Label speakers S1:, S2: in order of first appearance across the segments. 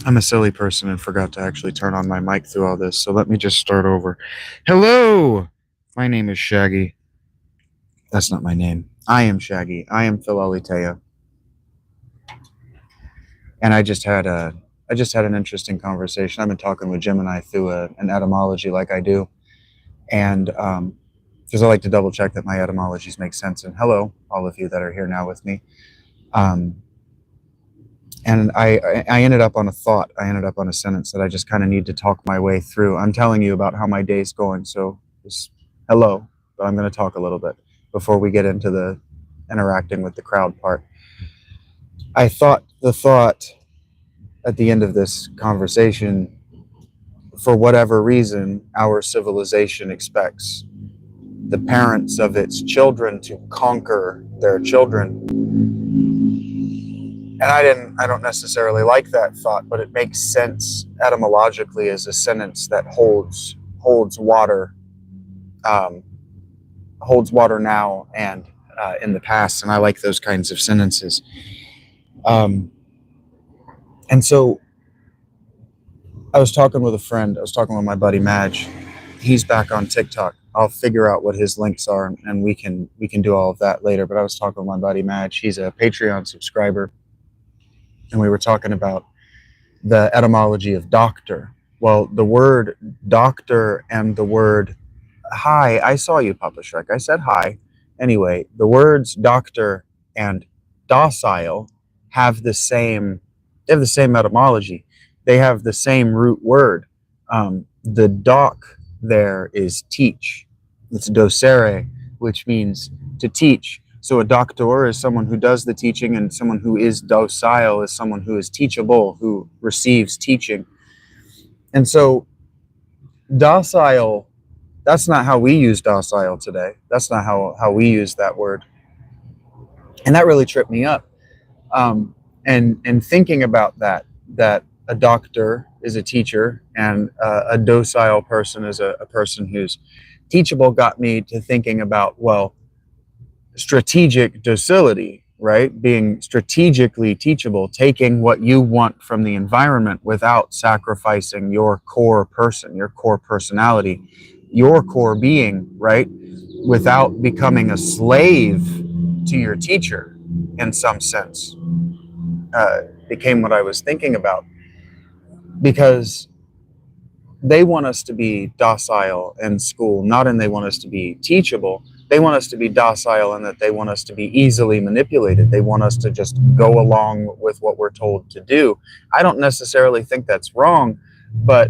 S1: I'm a silly person and forgot to actually turn on my mic through all this, so let me just start over. Hello! My name is Shaggy. That's not my name. I am Shaggy. I am Phil Alitea. And I just had an interesting conversation. I've been talking with Jim and I through an etymology like I do. And because I like to double check that my etymologies make sense. And hello, all of you that are here now with me. Um, and I ended up on a thought. I ended up on a sentence that I just kind of need to talk my way through. I'm telling you about how my day's going, so just hello, but I'm going to talk a little bit before we get into the interacting with the crowd part. I thought the thought at the end of this conversation, for whatever reason, our civilization expects the parents of its children to conquer their children. And I don't necessarily like that thought, but it makes sense etymologically as a sentence that holds water, um, holds water now and in the past. And I like those kinds of sentences. Um, and so I was talking with a friend. I was talking with my buddy Madge. He's back on TikTok. I'll figure out what his links are, and we can do all of that later. But I was talking with my buddy Madge. He's a Patreon subscriber, and we were talking about the etymology of doctor. Well, the word doctor and the word hi, I saw you, Papa Shrek. I said hi. Anyway, the words doctor and docile have the same etymology. They have the same root word. The doc there is teach. It's docere, which means to teach. So a doctor is someone who does the teaching, and someone who is docile is someone who is teachable, who receives teaching. And so docile, that's not how we use docile today. That's not how we use that word. And that really tripped me up. And thinking about that a doctor is a teacher, and a docile person is a person who's teachable, got me to thinking about, well, strategic docility, right? Being strategically teachable, taking what you want from the environment without sacrificing your core person, your core personality, your core being, right? Without becoming a slave to your teacher in some sense. Became what I was thinking about, because they want us to be docile in school, not in they want us to be teachable. They want us to be docile in that they want us to be easily manipulated. They want us to just go along with what we're told to do. I don't necessarily think that's wrong, but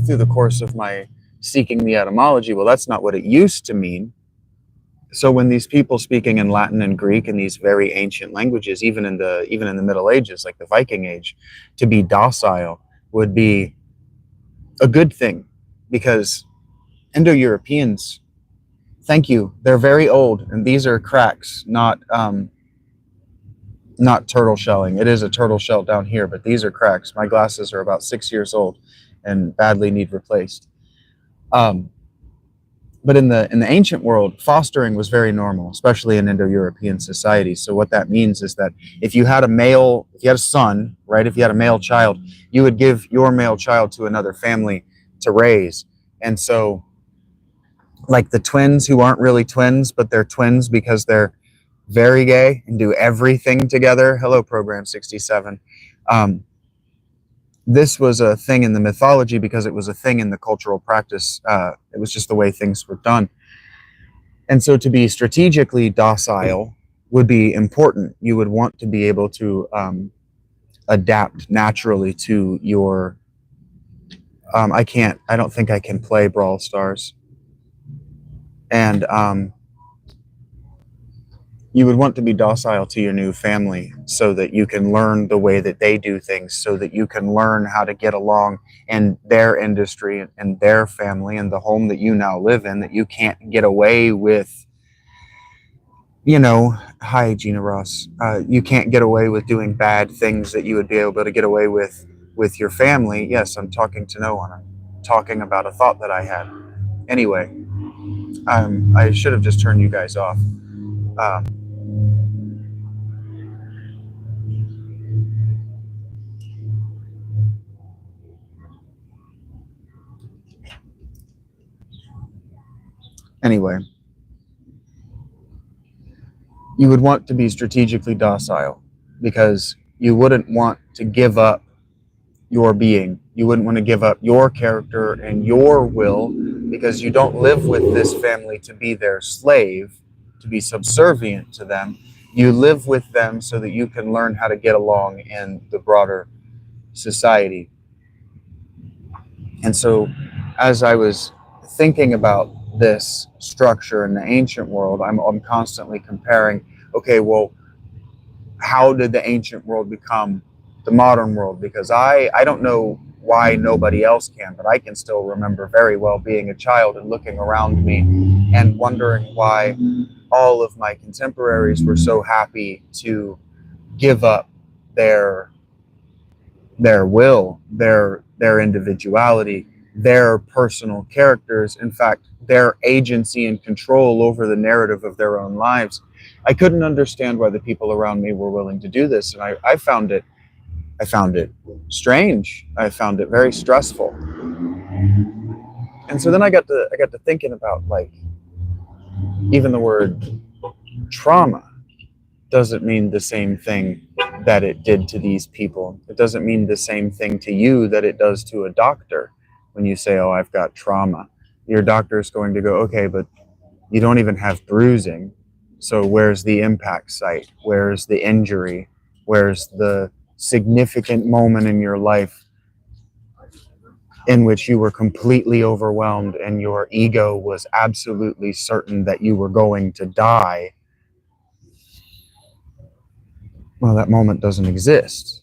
S1: through the course of my seeking the etymology, well, that's not what it used to mean. So when these people speaking in Latin and Greek and these very ancient languages, even in the Middle Ages, like the Viking Age, to be docile would be a good thing, because Indo-Europeans, thank you, they're very old, and these are cracks, not turtle shelling. It is a turtle shell down here, but these are cracks. My glasses are about 6 years old and badly need replaced. But in the ancient world, fostering was very normal, especially in Indo-European societies. So what that means is that if you had a son, right, if you had a male child, you would give your male child to another family to raise. And so, like the twins who aren't really twins, but they're twins because they're very gay and do everything together. Hello, Program 67. This was a thing in the mythology because it was a thing in the cultural practice. It was just the way things were done. And so to be strategically docile would be important. You would want to be able to adapt naturally to your... I don't think I can play Brawl Stars. And you would want to be docile to your new family so that you can learn the way that they do things, so that you can learn how to get along in their industry and their family and the home that you now live in, that you can't get away with, hi, Gina Ross. You can't get away with doing bad things that you would be able to get away with your family. Yes, I'm talking to no one. I'm talking about a thought that I had. Anyway, I should have just turned you guys off. Anyway, you would want to be strategically docile because you wouldn't want to give up your being. You wouldn't want to give up your character and your will because you don't live with this family to be their slave, to be subservient to them. You live with them so that you can learn how to get along in the broader society. And so, as I was thinking about this structure in the ancient world, I'm constantly comparing, okay, well, how did the ancient world become the modern world? Because I don't know why nobody else can, but I can still remember very well being a child and looking around me and wondering why all of my contemporaries were so happy to give up their will, their individuality, their personal characters, in fact, their agency and control over the narrative of their own lives. I couldn't understand why the people around me were willing to do this, and I found it strange. I found it very stressful. And so then I got to thinking about, like, even the word trauma doesn't mean the same thing that it did to these people. It doesn't mean the same thing to you that it does to a doctor. When you say, oh, I've got trauma, your doctor is going to go, okay, but you don't even have bruising. So where's the impact site? Where's the injury? Where's the significant moment in your life in which you were completely overwhelmed and your ego was absolutely certain that you were going to die? Well, that moment doesn't exist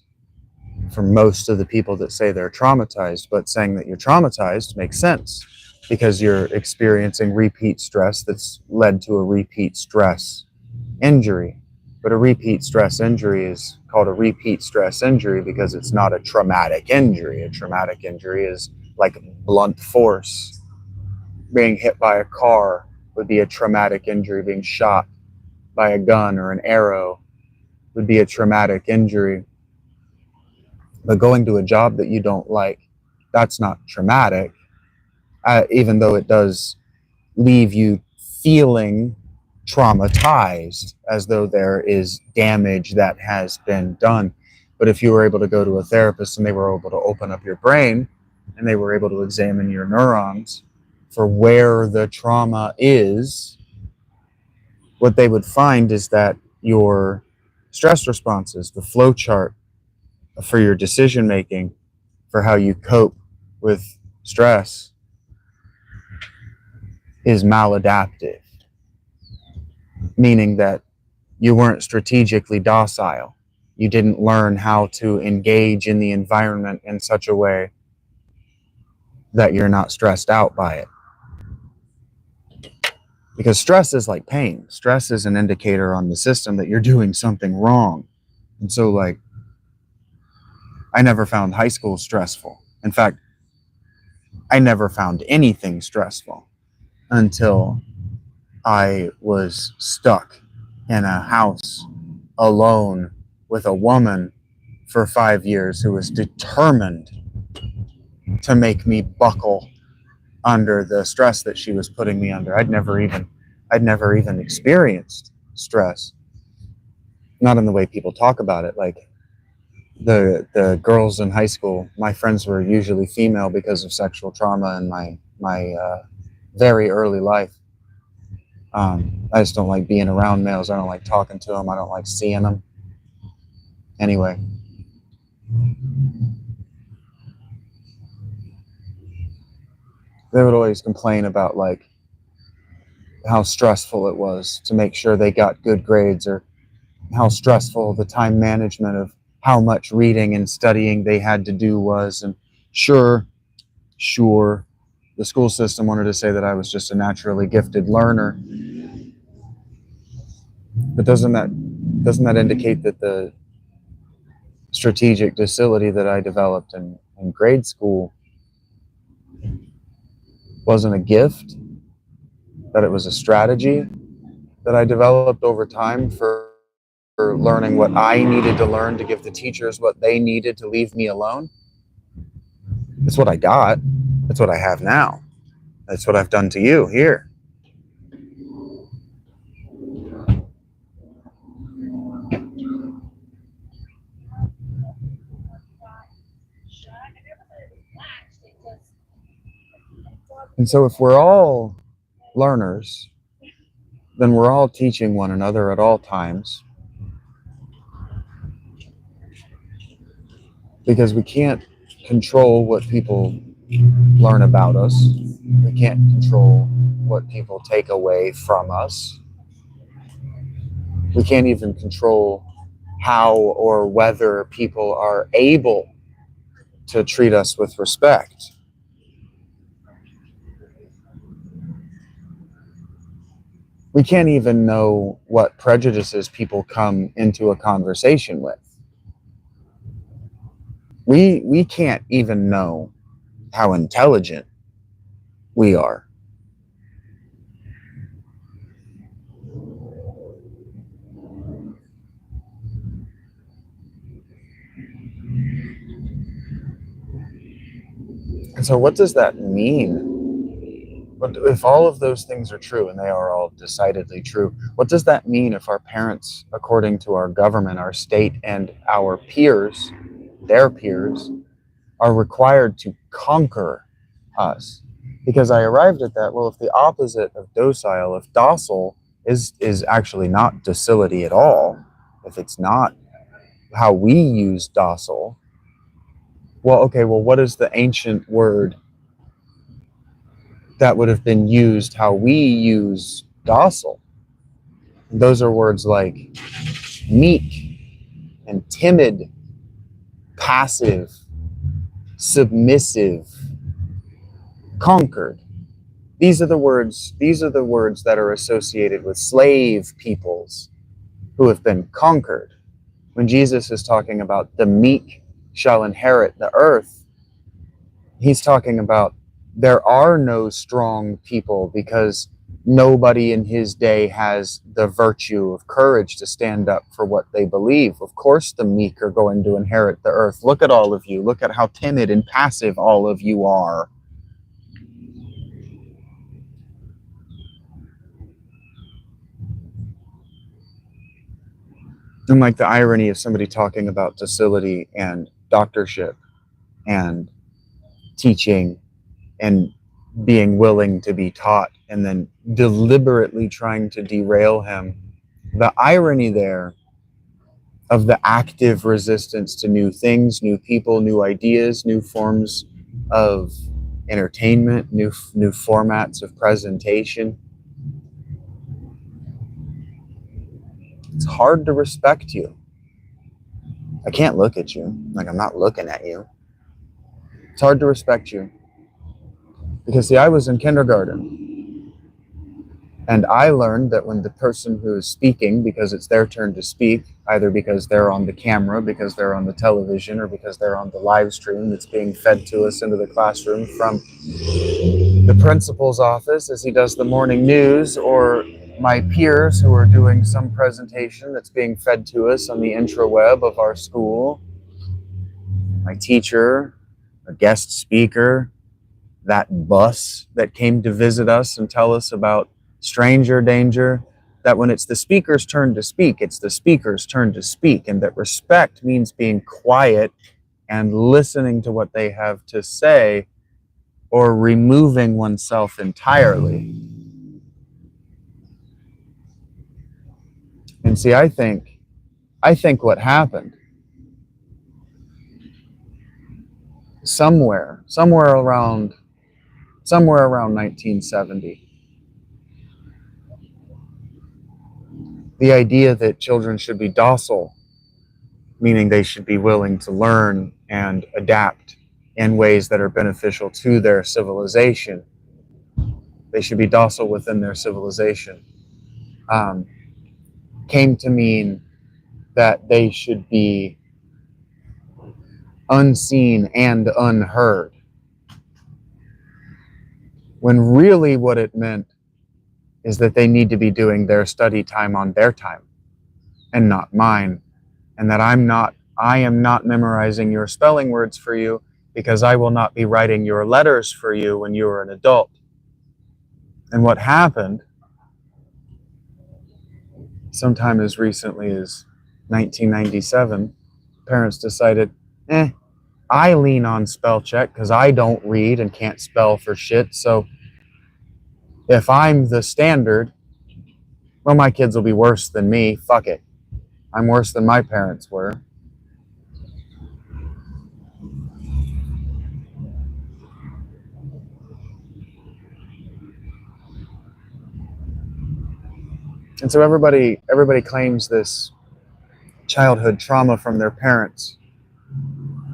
S1: for most of the people that say they're traumatized, but saying that you're traumatized makes sense because you're experiencing repeat stress that's led to a repeat stress injury. But a repeat stress injury is called a repeat stress injury because it's not a traumatic injury. A traumatic injury is like blunt force. Being hit by a car would be a traumatic injury. Being shot by a gun or an arrow would be a traumatic injury. But going to a job that you don't like, that's not traumatic, even though it does leave you feeling traumatized, as though there is damage that has been done. But if you were able to go to a therapist and they were able to open up your brain and they were able to examine your neurons for where the trauma is, what they would find is that your stress responses, the flow chart for your decision making, for how you cope with stress, is maladaptive, meaning that you weren't strategically docile. You didn't learn how to engage in the environment in such a way that you're not stressed out by it. Because stress is like pain. Stress is an indicator on the system that you're doing something wrong. And so, like, I never found high school stressful. In fact, I never found anything stressful until I was stuck in a house alone with a woman for 5 years who was determined to make me buckle under the stress that she was putting me under. I'd never even experienced stress. Not in the way people talk about it. Like, the girls in high school, my friends were usually female because of sexual trauma in my very early life. I just don't like being around males. I don't like talking to them. I don't like seeing them. Anyway. They would always complain about, like, how stressful it was to make sure they got good grades, or how stressful the time management of how much reading and studying they had to do was. And sure, the school system wanted to say that I was just a naturally gifted learner. But doesn't that indicate that the strategic docility that I developed in grade school wasn't a gift, that it was a strategy that I developed over time for learning what I needed to learn to give the teachers what they needed to leave me alone? It's what I got. That's what I have now. That's what I've done to you here. And so if we're all learners, then we're all teaching one another at all times, because we can't control what people learn about us. We can't control what people take away from us. We can't even control how or whether people are able to treat us with respect. We can't even know what prejudices people come into a conversation with. We can't even know how intelligent we are. And so what does that mean? But if all of those things are true, and they are all decidedly true, what does that mean if our parents, according to our government, our state, and our peers, their peers, are required to conquer us? Because I arrived at that, well, if the opposite of docile, if docile is actually not docility at all, if it's not how we use docile, well, okay, well, what is the ancient word that would have been used how we use docile? Those are words like meek and timid, passive, submissive, conquered. These are the words that are associated with slave peoples who have been conquered. When Jesus is talking about the meek shall inherit the earth, he's talking about there are no strong people because nobody in his day has the virtue of courage to stand up for what they believe. Of course, the meek are going to inherit the earth. Look at all of you. Look at how timid and passive all of you are. And like the irony of somebody talking about docility and doctorship and teaching and being willing to be taught, and then deliberately trying to derail him. The irony there of the active resistance to new things, new people, new ideas, new forms of entertainment, new formats of presentation. It's hard to respect you. I can't look at you. Like, I'm not looking at you. It's hard to respect you. Because, see, I was in kindergarten, and I learned that when the person who is speaking, because it's their turn to speak, either because they're on the camera, because they're on the television, or because they're on the live stream that's being fed to us into the classroom from the principal's office as he does the morning news, or my peers who are doing some presentation that's being fed to us on the intraweb of our school, my teacher, a guest speaker, that bus that came to visit us and tell us about stranger danger, that when it's the speaker's turn to speak, it's the speaker's turn to speak, and that respect means being quiet and listening to what they have to say, or removing oneself entirely. And see, I think what happened somewhere around 1970, the idea that children should be docile, meaning they should be willing to learn and adapt in ways that are beneficial to their civilization. They should be docile within their civilization. Came to mean that they should be unseen and unheard. When really what it meant is that they need to be doing their study time on their time and not mine. And that I am not memorizing your spelling words for you, because I will not be writing your letters for you when you are an adult. And what happened sometime as recently as 1997, parents decided, I lean on spell check because I don't read and can't spell for shit. So if I'm the standard, well, my kids will be worse than me. Fuck it. I'm worse than my parents were. And so everybody claims this childhood trauma from their parents,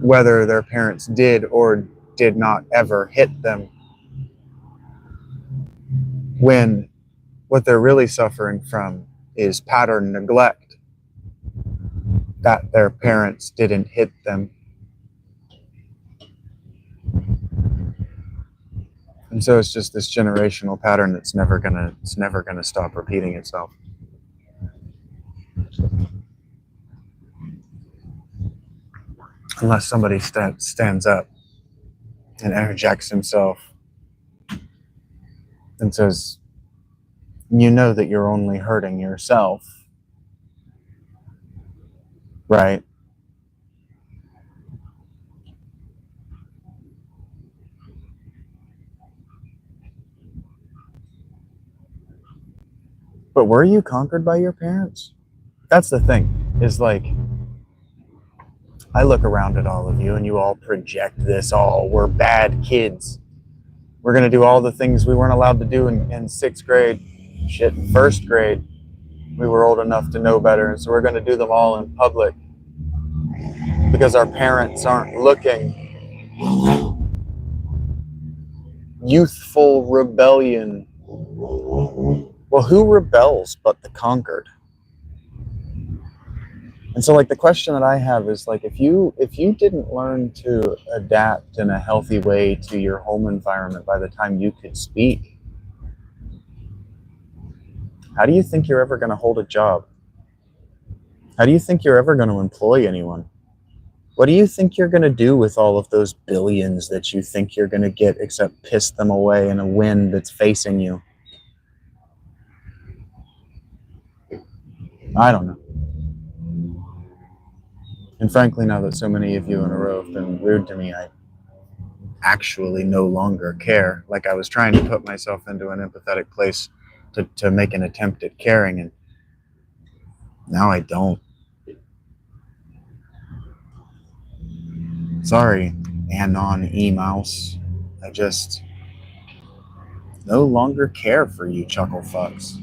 S1: whether their parents did or did not ever hit them, when what they're really suffering from is pattern neglect, that their parents didn't hit them. And so it's just this generational pattern that's never gonna stop repeating itself. Unless somebody stands up and interjects himself and says, you know that you're only hurting yourself, right? But were you conquered by your parents? That's the thing, is like, I look around at all of you and you all project this, oh, we're bad kids. We're going to do all the things we weren't allowed to do in sixth grade. Shit, in first grade, we were old enough to know better. And so we're going to do them all in public because our parents aren't looking. Youthful rebellion. Well, who rebels but the conquered? And so, like, the question that I have is, like, if you didn't learn to adapt in a healthy way to your home environment by the time you could speak, how do you think you're ever going to hold a job? How do you think you're ever going to employ anyone? What do you think you're going to do with all of those billions that you think you're going to get, except piss them away in a wind that's facing you? I don't know. And frankly, now that so many of you in a row have been rude to me, I actually no longer care. Like, I was trying to put myself into an empathetic place to make an attempt at caring, and now I don't. Sorry, Anon E-Mouse. I just no longer care for you chuckle fucks.